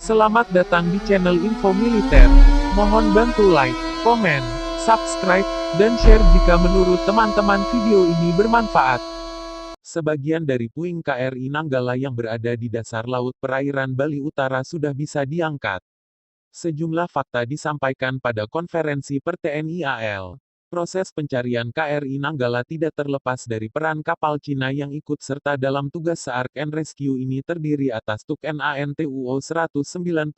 Selamat datang di channel Info Militer. Mohon bantu like, komen, subscribe, dan share jika menurut teman-teman video ini bermanfaat. Sebagian dari puing KRI Nanggala yang berada di dasar laut perairan Bali Utara sudah bisa diangkat. Sejumlah fakta disampaikan pada konferensi per TNI AL. Proses pencarian KRI Nanggala tidak terlepas dari peran kapal Cina yang ikut serta dalam tugas Search and Rescue ini terdiri atas Tuk NANTUO 195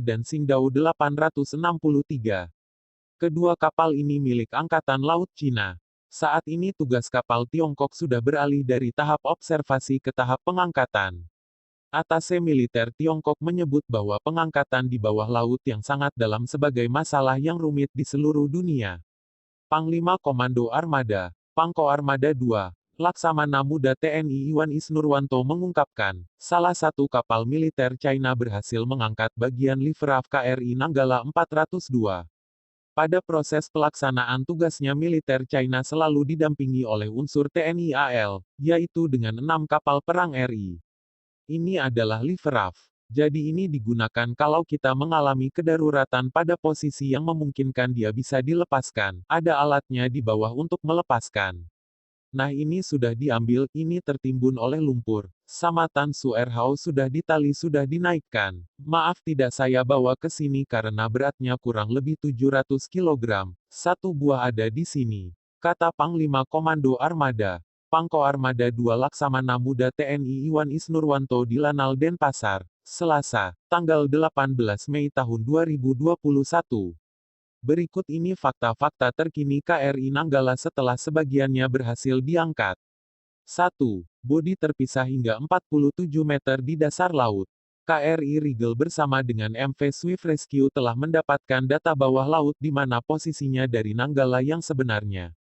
dan Qingdao 863. Kedua kapal ini milik Angkatan Laut Cina. Saat ini tugas kapal Tiongkok sudah beralih dari tahap observasi ke tahap pengangkatan. Atase militer Tiongkok menyebut bahwa pengangkatan di bawah laut yang sangat dalam sebagai masalah yang rumit di seluruh dunia. Panglima Komando Armada, Pangko Armada II, Laksamana Muda TNI Iwan Isnurwanto mengungkapkan, salah satu kapal militer China berhasil mengangkat bagian livery KRI Nanggala 402. Pada proses pelaksanaan tugasnya militer China selalu didampingi oleh unsur TNI AL, yaitu dengan 6 kapal perang RI. Ini adalah livery. Jadi ini digunakan kalau kita mengalami kedaruratan pada posisi yang memungkinkan dia bisa dilepaskan. Ada alatnya di bawah untuk melepaskan. Nah ini sudah diambil, ini tertimbun oleh lumpur. Samatan Suerhao sudah ditali sudah dinaikkan. Maaf tidak saya bawa ke sini karena beratnya kurang lebih 700 kg. Satu buah ada di sini. Kata Panglima Komando Armada. Pangko Armada II Laksamana Muda TNI Iwan Isnurwanto di Lanal Denpasar, Selasa, tanggal 18 Mei tahun 2021. Berikut ini fakta-fakta terkini KRI Nanggala setelah sebagiannya berhasil diangkat. 1. Bodi terpisah hingga 47 meter di dasar laut. KRI Rigel bersama dengan MV Swift Rescue telah mendapatkan data bawah laut di mana posisinya dari Nanggala yang sebenarnya.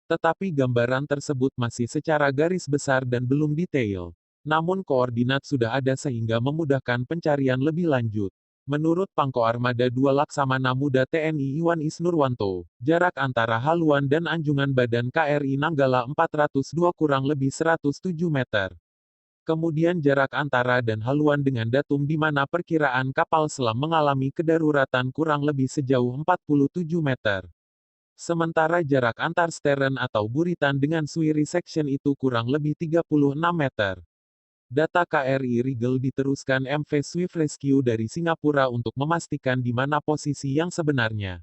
Tetapi gambaran tersebut masih secara garis besar dan belum detail. Namun koordinat sudah ada sehingga memudahkan pencarian lebih lanjut. Menurut Pangko Armada II Laksamana Muda TNI Iwan Isnurwanto, jarak antara haluan dan anjungan badan KRI Nanggala 402 kurang lebih 107 meter. Kemudian jarak antara dan haluan dengan datum di mana perkiraan kapal selam mengalami kedaruratan kurang lebih sejauh 47 meter. Sementara jarak antar stern atau buritan dengan suiri section itu kurang lebih 36 meter. Data KRI Rigel diteruskan MV Swift Rescue dari Singapura untuk memastikan di mana posisi yang sebenarnya.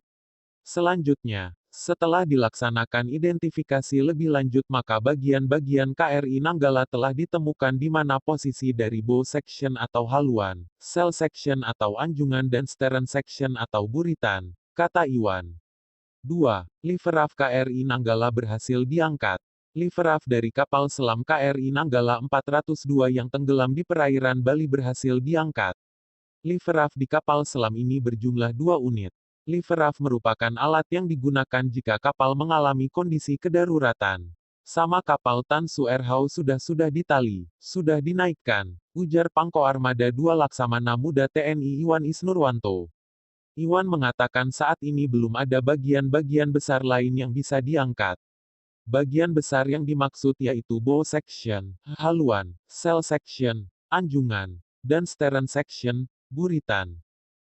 Selanjutnya, setelah dilaksanakan identifikasi lebih lanjut maka bagian-bagian KRI Nanggala telah ditemukan di mana posisi dari bow section atau haluan, sail section atau anjungan dan stern section atau buritan, kata Iwan. 2. Livery KRI Nanggala berhasil diangkat. Livery dari kapal selam KRI Nanggala 402 yang tenggelam di perairan Bali berhasil diangkat. Livery di kapal selam ini berjumlah 2 unit. Livery merupakan alat yang digunakan jika kapal mengalami kondisi kedaruratan. Sama kapal Tan Suerhao sudah ditali, sudah dinaikkan, ujar Pangko Armada II Laksamana Muda TNI Iwan Isnurwanto. Iwan mengatakan saat ini belum ada bagian-bagian besar lain yang bisa diangkat. Bagian besar yang dimaksud yaitu bow section, haluan, sail section, anjungan, dan stern section, buritan.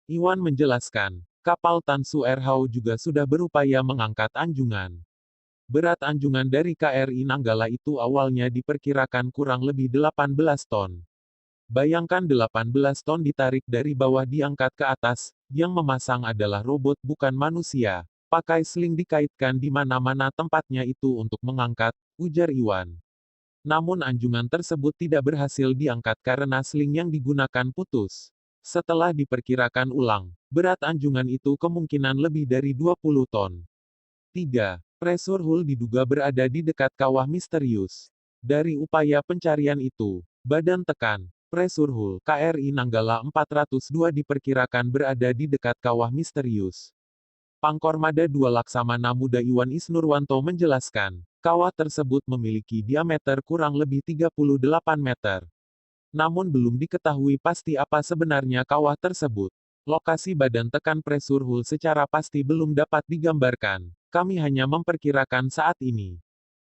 Iwan menjelaskan, kapal Tan Suerhao juga sudah berupaya mengangkat anjungan. Berat anjungan dari KRI Nanggala itu awalnya diperkirakan kurang lebih 18 ton. Bayangkan 18 ton ditarik dari bawah diangkat ke atas, yang memasang adalah robot bukan manusia. Pakai sling dikaitkan di mana-mana tempatnya itu untuk mengangkat, ujar Iwan. Namun anjungan tersebut tidak berhasil diangkat karena sling yang digunakan putus. Setelah diperkirakan ulang, berat anjungan itu kemungkinan lebih dari 20 ton. 3. Pressure hull diduga berada di dekat kawah misterius. Dari upaya pencarian itu, badan tekan, pressure hull KRI Nanggala 402 diperkirakan berada di dekat kawah misterius. Pangkormada II Laksamana Muda Iwan Isnurwanto menjelaskan, kawah tersebut memiliki diameter kurang lebih 38 meter. Namun belum diketahui pasti apa sebenarnya kawah tersebut. Lokasi badan tekan pressure hull secara pasti belum dapat digambarkan. Kami hanya memperkirakan saat ini.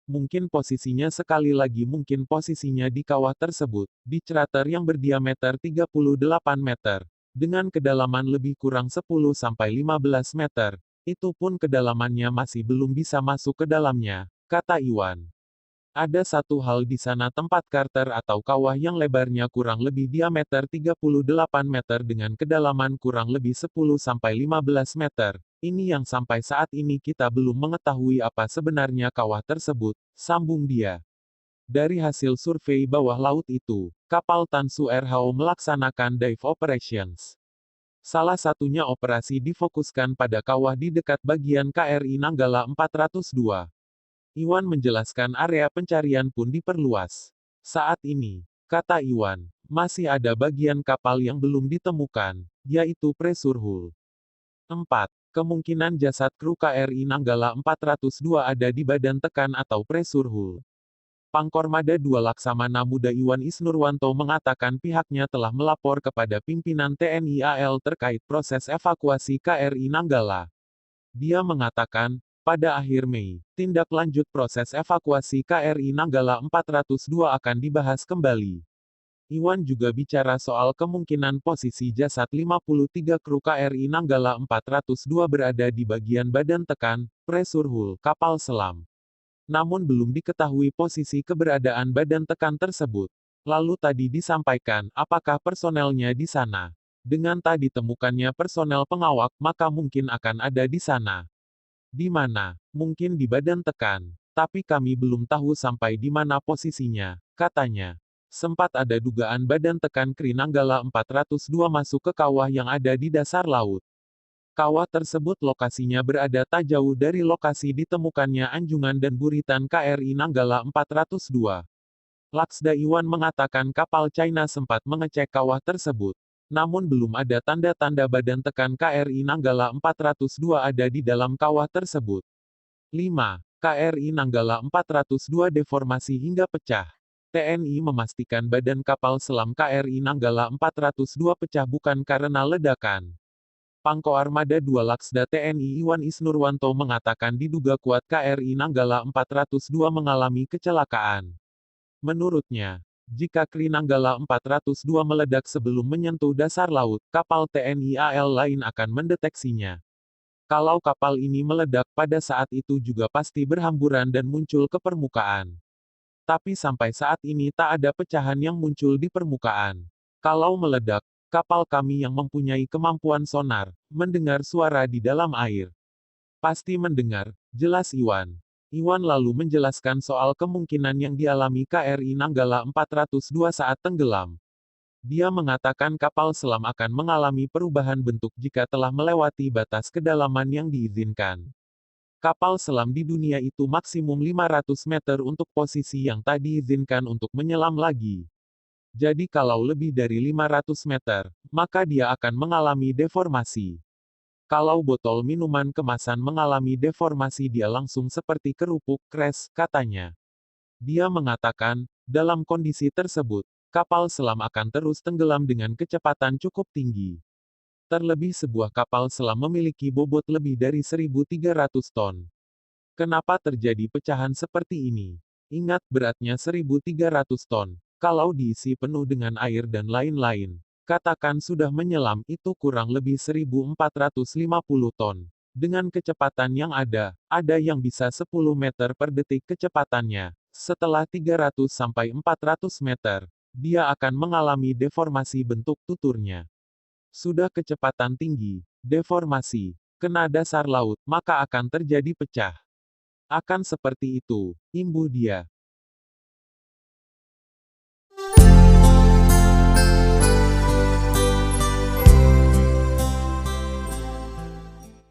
Mungkin posisinya sekali lagi mungkin posisinya di kawah tersebut, di crater yang berdiameter 38 meter. Dengan kedalaman lebih kurang 10-15 meter, itu pun kedalamannya masih belum bisa masuk ke dalamnya, kata Iwan. Ada satu hal di sana tempat Carter atau kawah yang lebarnya kurang lebih diameter 38 meter dengan kedalaman kurang lebih 10-15 meter. Ini yang sampai saat ini kita belum mengetahui apa sebenarnya kawah tersebut, sambung dia. Dari hasil survei bawah laut itu, kapal Tansu Erhao melaksanakan dive operations. Salah satunya operasi difokuskan pada kawah di dekat bagian KRI Nanggala 402. Iwan menjelaskan area pencarian pun diperluas. Saat ini, kata Iwan, masih ada bagian kapal yang belum ditemukan, yaitu pressure hull. 4. Kemungkinan jasad kru KRI Nanggala 402 ada di badan tekan atau pressure hull. Pangkormada 2 Laksamana Muda Iwan Isnurwanto mengatakan pihaknya telah melapor kepada pimpinan TNI AL terkait proses evakuasi KRI Nanggala. Dia mengatakan, pada akhir Mei, tindak lanjut proses evakuasi KRI Nanggala 402 akan dibahas kembali. Iwan juga bicara soal kemungkinan posisi jasad 53 kru KRI Nanggala 402 berada di bagian badan tekan, pressure hull, kapal selam. Namun belum diketahui posisi keberadaan badan tekan tersebut. Lalu tadi disampaikan, apakah personelnya di sana? Dengan tak ditemukannya personel pengawak, maka mungkin akan ada di sana. Di mana? Mungkin di badan tekan. Tapi kami belum tahu sampai di mana posisinya, katanya. Sempat ada dugaan badan tekan KRI Nanggala 402 masuk ke kawah yang ada di dasar laut. Kawah tersebut lokasinya berada tak jauh dari lokasi ditemukannya anjungan dan buritan KRI Nanggala 402. Laksda Iwan mengatakan kapal China sempat mengecek kawah tersebut. Namun belum ada tanda-tanda badan tekan KRI Nanggala 402 ada di dalam kawah tersebut. 5. KRI Nanggala 402 deformasi hingga pecah. TNI memastikan badan kapal selam KRI Nanggala 402 pecah bukan karena ledakan. Pangkoarmada 2 Laksda TNI Iwan Isnurwanto mengatakan diduga kuat KRI Nanggala 402 mengalami kecelakaan. Menurutnya, jika KRI Nanggala 402 meledak sebelum menyentuh dasar laut, kapal TNI AL lain akan mendeteksinya. Kalau kapal ini meledak pada saat itu juga pasti berhamburan dan muncul ke permukaan. Tapi sampai saat ini tak ada pecahan yang muncul di permukaan. Kalau meledak, kapal kami yang mempunyai kemampuan sonar, mendengar suara di dalam air. Pasti mendengar, jelas Iwan. Iwan lalu menjelaskan soal kemungkinan yang dialami KRI Nanggala 402 saat tenggelam. Dia mengatakan kapal selam akan mengalami perubahan bentuk jika telah melewati batas kedalaman yang diizinkan. Kapal selam di dunia itu maksimum 500 meter untuk posisi yang tak diizinkan untuk menyelam lagi. Jadi kalau lebih dari 500 meter, maka dia akan mengalami deformasi. Kalau botol minuman kemasan mengalami deformasi dia langsung seperti kerupuk, crash, katanya. Dia mengatakan, dalam kondisi tersebut, kapal selam akan terus tenggelam dengan kecepatan cukup tinggi. Terlebih sebuah kapal selam memiliki bobot lebih dari 1.300 ton. Kenapa terjadi pecahan seperti ini? Ingat beratnya 1.300 ton. Kalau diisi penuh dengan air dan lain-lain, katakan sudah menyelam itu kurang lebih 1.450 ton. Dengan kecepatan yang ada yang bisa 10 meter per detik kecepatannya. Setelah 300 sampai 400 meter, dia akan mengalami deformasi bentuk tuturnya. Sudah kecepatan tinggi, deformasi, kena dasar laut, maka akan terjadi pecah. Akan seperti itu, imbuh dia.